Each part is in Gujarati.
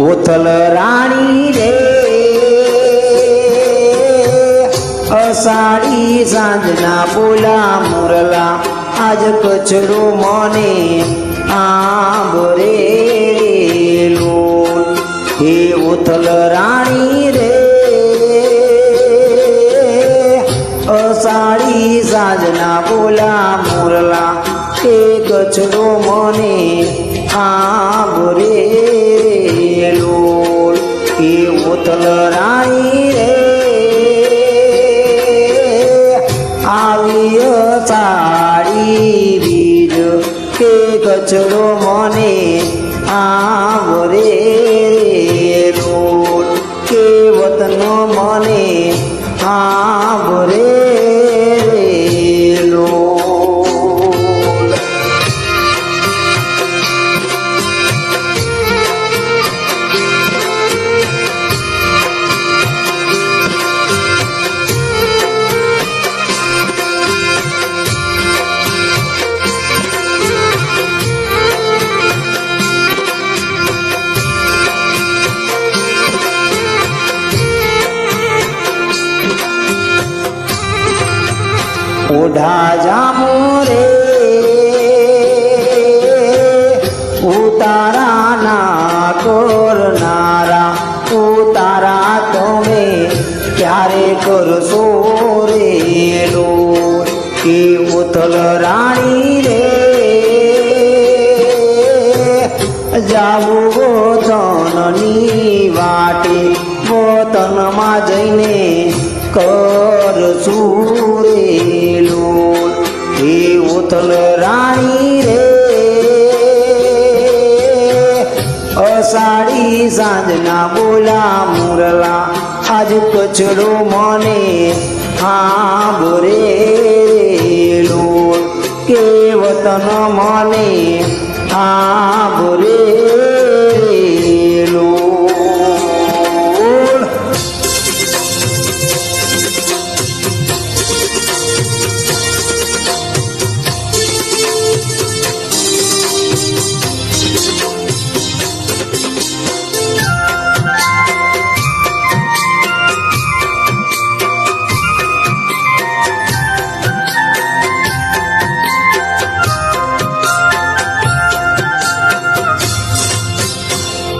ઉથલ રાણી રે અષાઢી સાંજના બોલા મુરલા આજ કચરો મને આંબરેલો હે ઉથલ રાણી રે અષાઢી સાંજના બોલા મુરલા એ કચરો મને આંબરેલો હે ઉથલ રાણી રે આવી અષાઢી બીજ કે કચરો મને આવરેલો કે વતનો મને આવરેલો ઓઢા જામો રે ઉતારાના કરનારા ઉતારા તમે ક્યારે કરશો રેલો કે ઉથલ રાણી રે જાવું વતનની વાટે વતનમાં જઈને કરશું રેલો હે ઉથલ રાણી રે અષાઢી સાંજના બોલા મુરલા આજ કચરો મને આંબરેલો કે વતન મને આંબરેલો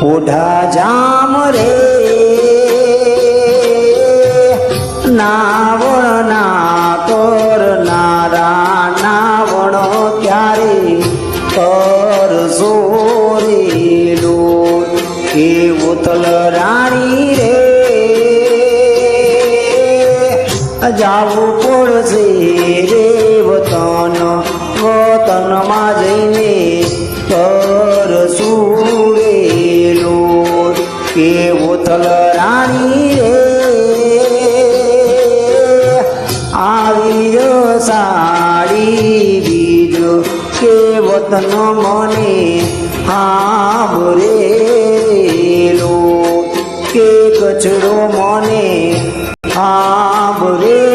ઓઢા જામ રે નાવણના કરનારા નાવણ ક્યારે કરશો રેલો હે ઉથલ રાણી રે જાવું પડશે રે વતન વતનમાં જઈને કરશું કે ઉથલ રાણી રે આવી અષાઢી બીજ કે વતન મને આંબરેલો કે કચરો મને આંબરેલો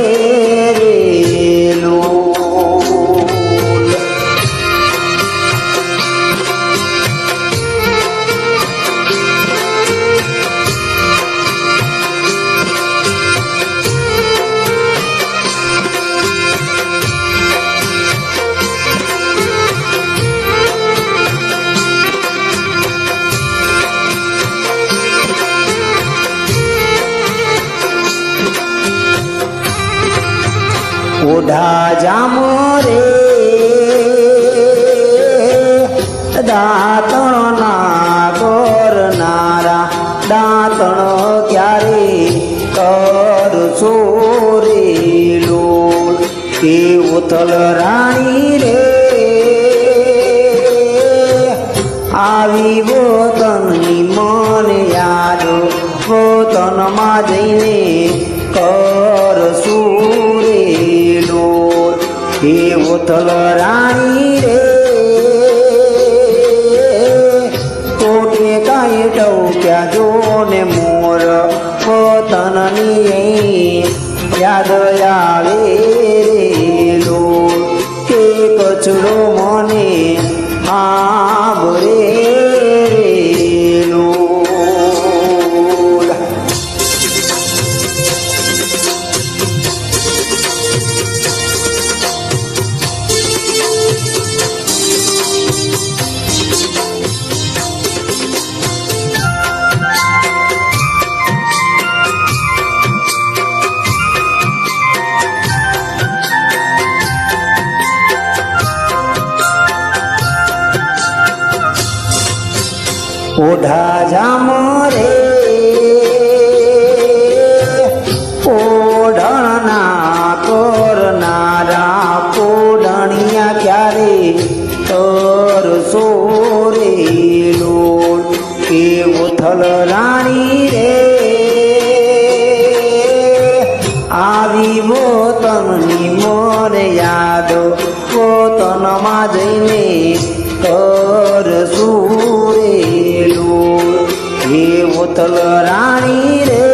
ઓઢા જામો રે દાંતણના કરનારા દાંતણ ક્યારે કરશો રેલો કે ઉથલ રાણી રે આવી વતનની મને યાદ વતનમાં જઈને કરશું રેલો હે ઉથલ રાણી રે કોટે કાંઈ ટોક્યા જો ને મોર વતનની યાદ આવે રેલો કે કચરો મને આંબરેલો ઓઢા જામ રે ઓઢણના કરનારા કોઢણિયા ક્યારે તરસો રે લોલ કે ઉથલ રાણી રે આવી વતનની મને યાદ વતનમાં જઈને કરશું રે લોલ હે ઉથલ રાણી રે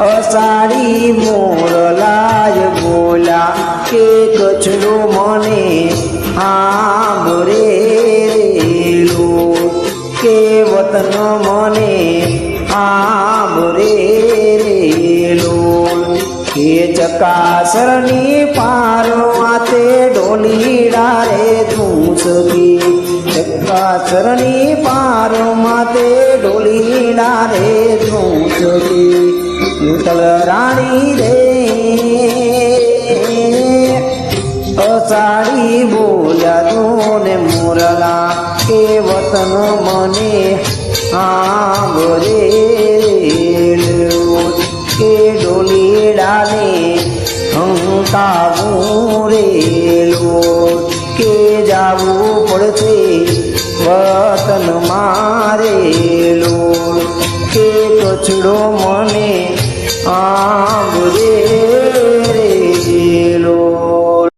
અષાઢી મોરલાય બોલા કે કચરો મને આંબરે રેલો કે વતન મને આંબરે રેલો કે ચકાસરની પારો આતે ડોલીડા રે ધૂસકી ચકાસરની પારો માતે ડોલીડા રે ધૂસકી ઉથલ રાણી રે અષાઢી બોલ્યા તું ને મોરલા કે વતન મને આંબરે કે ડોલીડાને હંકાવું રેલો કે જાવું પડશે વતન મારેલો કે કચડો મને આંબરે